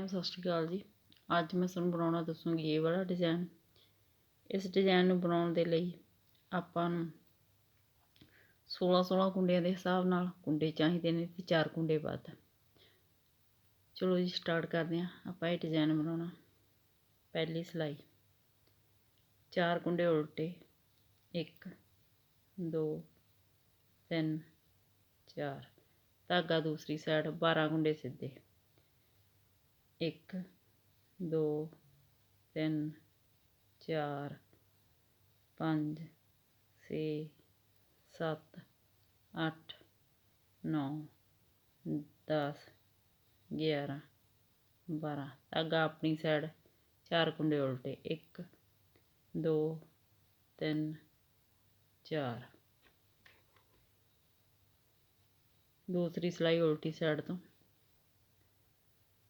ਸਾਰਿਆਂ ਨੂੰ ਸਤਿ ਸ਼੍ਰੀ ਅਕਾਲ ਜੀ। ਅੱਜ ਮੈਂ ਤੁਹਾਨੂੰ ਬਣਾਉਣਾ ਦੱਸੂਗੀ ਇਹ ਵਾਲਾ ਡਿਜ਼ਾਈਨ। ਇਸ ਡਿਜ਼ਾਈਨ ਨੂੰ ਬਣਾਉਣ ਦੇ ਲਈ ਆਪਾਂ ਨੂੰ 16 ਕੁੰਡਿਆਂ ਦੇ ਹਿਸਾਬ ਨਾਲ ਕੁੰਡੇ ਚਾਹੀਦੇ ਨੇ ਤੇ 4 ਕੁੰਡੇ ਵੱਧ। ਚਲੋ ਜੀ ਸਟਾਰਟ ਕਰਦੇ ਹਾਂ ਆਪਾਂ ਇਹ ਡਿਜ਼ਾਈਨ ਬਣਾਉਣਾ। ਪਹਿਲੀ ਸਿਲਾਈ 4 ਕੁੰਡੇ ਉਲਟੇ 1 2 3 4 ਧਾਗਾ ਦੂਸਰੀ ਸਾਈਡ 12 ਕੁੰਡੇ ਸਿੱਧੇ 1 2 3 4 5 6 7 8 9 10 11 12 ਧਾਗਾ ਆਪਣੀ ਸਾਈਡ 4 ਕੁੰਡੇ ਉਲਟੇ 1 2 3 4 दूसरी सिलाई उल्टी साइड तो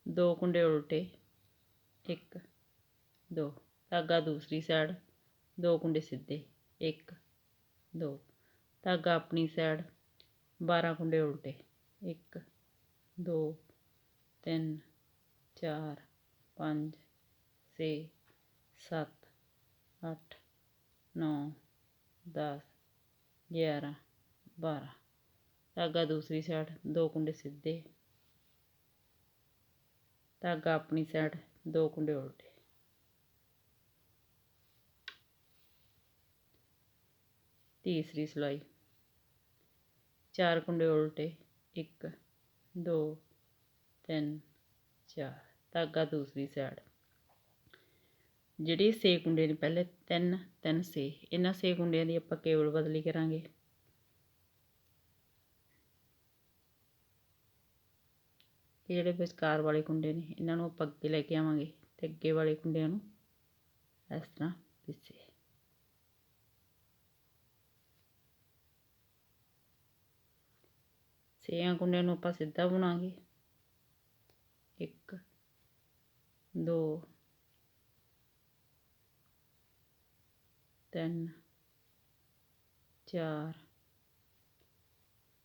2 कुंडे उल्टे 1 2 धागा दूसरी साइड 2 कुंडे सीधे 1 2 धागा अपनी साइड 12 कुंडे उल्टे 1 2 3 4 5 6 7 8 9 10 11 12 धागा दूसरी साइड 2 कुंडे सीधे धागा अपनी साइड 2 कुंडे उल्टे तीसरी सिलाई 4 कुंडे उल्टे 1 2 3 4 धागा दूसरी साइड ਜਿਹੜੇ 6 ਕੁੰਡੇ ਨੇ ਪਹਿਲੇ 3 3 6 ਇਹਨਾਂ 6 ਕੁੰਡਿਆਂ ਦੀ ਆਪਾਂ ਕੇਵਲ ਬਦਲੀ ਕਰਾਂਗੇ। ਇਹ ਜਿਹੜੇ ਵਿਚਕਾਰ ਵਾਲੇ ਕੁੰਡੇ ਨੇ ਇਹਨਾਂ ਨੂੰ ਆਪਾਂ ਅੱਗੇ ਲੈ ਕੇ ਆਵਾਂਗੇ ਤੇ ਅੱਗੇ ਵਾਲੇ ਕੁੰਡਿਆਂ ਨੂੰ ਇਸ ਤਰ੍ਹਾਂ ਪਿੱਛੇ। ਛੇਆਂ ਕੁੰਡਿਆਂ ਨੂੰ ਆਪਾਂ ਸਿੱਧਾ ਬੁਣਾਂਗੇ 1 2 3 4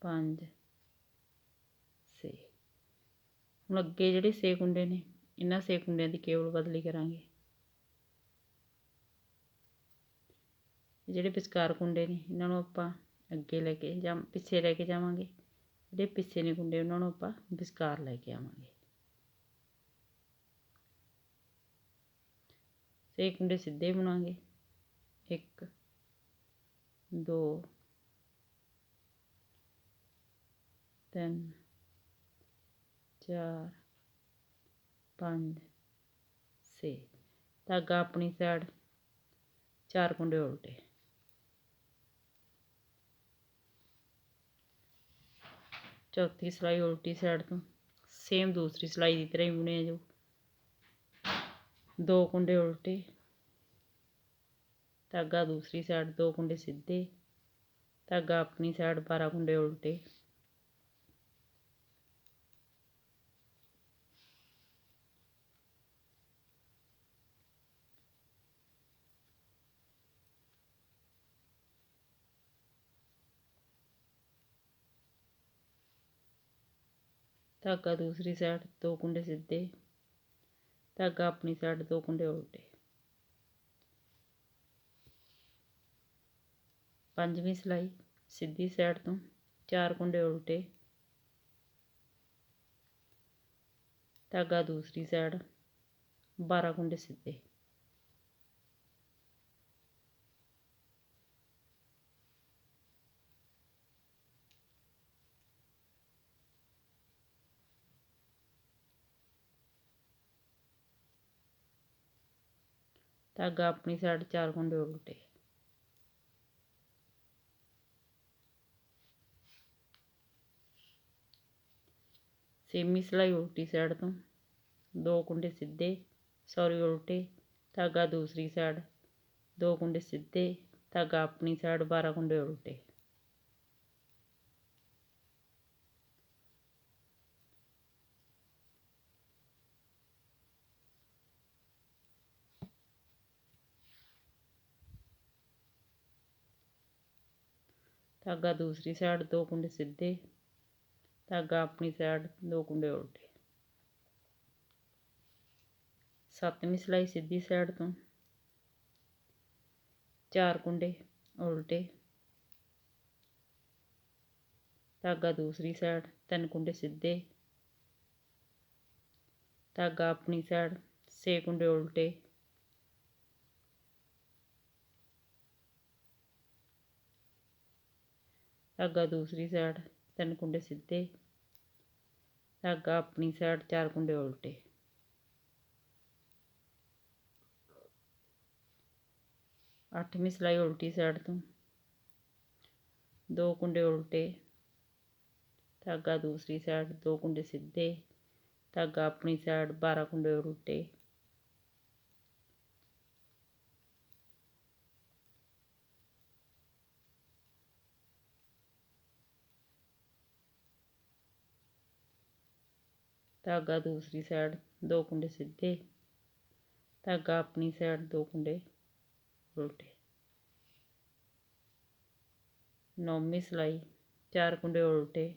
5 6 ਹੁਣ ਅੱਗੇ ਜਿਹੜੇ 6 ਕੁੰਡੇ ਨੇ ਇਹਨਾਂ 6 ਕੁੰਡਿਆਂ ਦੀ ਕੇਵਲ ਬਦਲੀ ਕਰਾਂਗੇ। ਜਿਹੜੇ ਵਿਚਕਾਰ ਕੁੰਡੇ ਨੇ ਇਹਨਾਂ ਨੂੰ ਆਪਾਂ ਅੱਗੇ ਲੈ ਕੇ ਜਾਂ ਪਿੱਛੇ ਲੈ ਕੇ ਜਾਵਾਂਗੇ। ਜਿਹੜੇ ਪਿੱਛੇ ਨੇ ਕੁੰਡੇ ਉਹਨਾਂ ਨੂੰ ਆਪਾਂ ਵਿਚਕਾਰ ਲੈ ਕੇ ਆਵਾਂਗੇ। 6 ਕੁੰਡੇ ਸਿੱਧੇ ਬੁਣਾਂਗੇ 1 2 3 4 5 6 धागा अपनी साइड 4 कुंडे उल्टे चौथी सिलाई उल्टी साइड तो सेम दूसरी सिलाई की तरह ही बुने जो 2 कुंडे उल्टे धागा दूसरी साइड 2 कुंडे सीधे धागा अपनी साइड 12 कुंडे उल्टे धागा दूसरी साइड 2 कुंडे सीधे धागा अपनी साइड 2 कुंडे उल्टे। पंजवीं सिलाई सीधी साइड तो 4 कुंडे उल्टे धागा दूसरी साइड 12 कुंडे सीधे धागा अपनी साइड 4 कुंडे उल्टे। छेवीं सिलाई उल्टी साइड तो 2 कुंडे सीधे उल्टे धागा दूसरी साइड 2 कुंडे सीधे धागा अपनी साइड 12 कुंडे उल्टे। धागा दूसरी साइड 2 कुंडे सीधे धागा अपनी साइड 2 कुंडे उल्टे। 7ਵੀਂ ਸਿਲਾਈ ਸਿੱਧੀ ਸਾਈਡ ਤੋਂ 4 ਕੁੰਡੇ ਉਲਟੇ, ਧਾਗਾ ਦੂਸਰੀ ਸਾਈਡ 3 ਕੁੰਡੇ ਸਿੱਧੇ, ਧਾਗਾ ਆਪਣੀ ਸਾਈਡ 6 ਕੁੰਡੇ ਉਲਟੇ, ਧਾਗਾ ਦੂਸਰੀ ਸਾਈਡ 3 ਕੁੰਡੇ ਸਿੱਧੇ, ਧਾਗਾ ਆਪਣੀ ਸਾਈਡ 4 ਕੁੰਡੇ ਉਲਟੇ। 8ਵੀਂ ਸਿਲਾਈ ਉਲਟੀ ਸਾਈਡ ਤੋਂ 2 ਕੁੰਡੇ ਉਲਟੇ, ਧਾਗਾ ਦੂਸਰੀ ਸਾਈਡ 2 ਕੁੰਡੇ ਸਿੱਧੇ, ਧਾਗਾ ਆਪਣੀ ਸਾਈਡ 12 ਕੁੰਡੇ ਉਲਟੇ, ਧਾਗਾ ਦੂਸਰੀ ਸਾਈਡ 2 ਕੁੰਡੇ ਸਿੱਧੇ, ਧਾਗਾ ਆਪਣੀ ਸਾਈਡ 2 ਕੁੰਡੇ ਉਲਟੇ। 9ਵੀਂ ਸਿਲਾਈ 4 ਕੁੰਡੇ ਉਲਟੇ,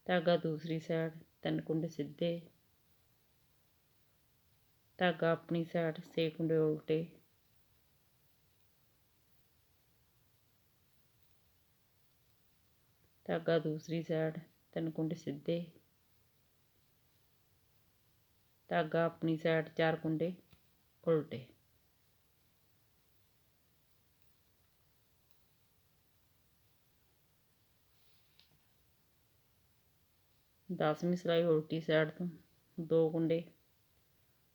ਧਾਗਾ ਦੂਸਰੀ ਸਾਈਡ 3 ਕੁੰਡੇ ਸਿੱਧੇ, ਧਾਗਾ ਆਪਣੀ ਸਾਈਡ 6 ਕੁੰਡੇ ਉਲਟੇ, ਧਾਗਾ ਦੂਸਰੀ ਸਾਈਡ 3 ਕੁੰਡੇ ਸਿੱਧੇ, ਧਾਗਾ ਆਪਣੀ ਸਾਈਡ 4 ਕੁੰਡੇ ਉਲਟੇ। 10ਵੀਂ ਸਿਲਾਈ ਉਲਟੀ ਸਾਈਡ ਤੋਂ 2 ਕੁੰਡੇ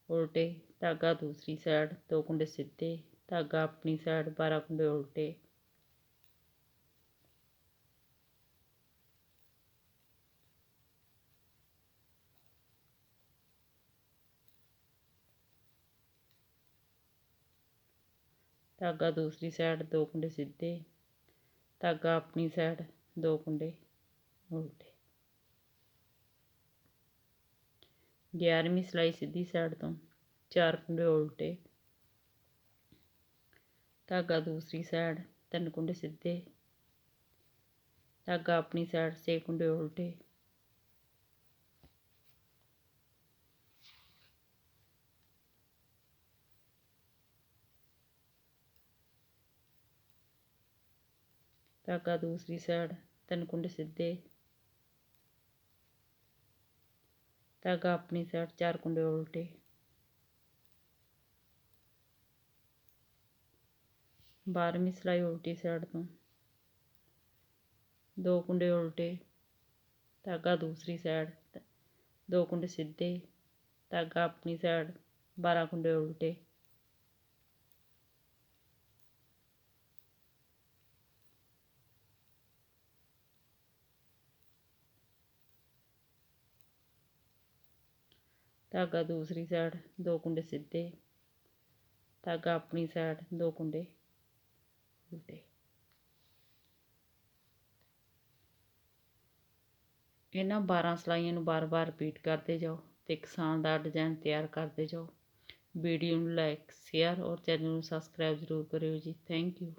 ਉਲਟੇ, ਧਾਗਾ ਦੂਸਰੀ ਸਾਈਡ 2 ਕੁੰਡੇ ਸਿੱਧੇ, ਧਾਗਾ ਆਪਣੀ ਸਾਈਡ 12 ਕੁੰਡੇ ਉਲਟੇ, ਧਾਗਾ ਦੂਸਰੀ ਸਾਈਡ 2 ਕੁੰਡੇ ਸਿੱਧੇ, ਧਾਗਾ ਆਪਣੀ ਸਾਈਡ 2 ਕੁੰਡੇ ਉਲਟੇ। 11ਵੀਂ ਸਿਲਾਈ ਸਿੱਧੀ ਸਾਈਡ ਤੋਂ 4 ਕੁੰਡੇ ਉਲਟੇ, ਧਾਗਾ ਦੂਸਰੀ ਸਾਈਡ 3 ਕੁੰਡੇ ਸਿੱਧੇ, ਧਾਗਾ ਆਪਣੀ ਸਾਈਡ 6 ਕੁੰਡੇ ਉਲਟੇ, ਧਾਗਾ ਦੂਸਰੀ ਸਾਈਡ 3 ਕੁੰਡੇ ਸਿੱਧੇ, ਧਾਗਾ ਆਪਣੀ ਸਾਈਡ 4 ਕੁੰਡੇ ਉਲਟੇ। 12ਵੀਂ ਸਿਲਾਈ ਉਲਟੀ ਸਾਈਡ ਤੋਂ 2 ਕੁੰਡੇ ਉਲਟੇ, ਧਾਗਾ ਦੂਸਰੀ ਸਾਈਡ 2 ਕੁੰਡੇ ਸਿੱਧੇ, ਧਾਗਾ ਆਪਣੀ ਸਾਈਡ 12 ਕੁੰਡੇ ਉਲਟੇ, ਧਾਗਾ ਦੂਸਰੀ ਸਾਈਡ 2 ਕੁੰਡੇ ਸਿੱਧੇ, ਧਾਗਾ ਆਪਣੀ ਸਾਈਡ 2 ਕੁੰਡੇ ਉਲਟੇ। ਇਹਨਾਂ 12 ਸਿਲਾਈਆਂ ਨੂੰ ਬਾਰ-ਬਾਰ ਰਿਪੀਟ ਕਰਦੇ ਜਾਓ ਤੇ ਇੱਕ ਸ਼ਾਨਦਾਰ ਡਿਜ਼ਾਈਨ ਤਿਆਰ ਕਰਦੇ ਜਾਓ। ਵੀਡੀਓ ਨੂੰ ਲਾਈਕ, ਸ਼ੇਅਰ ਔਰ ਚੈਨਲ ਨੂੰ ਸਬਸਕ੍ਰਾਈਬ ਜ਼ਰੂਰ ਕਰਿਓ ਜੀ। Thank you.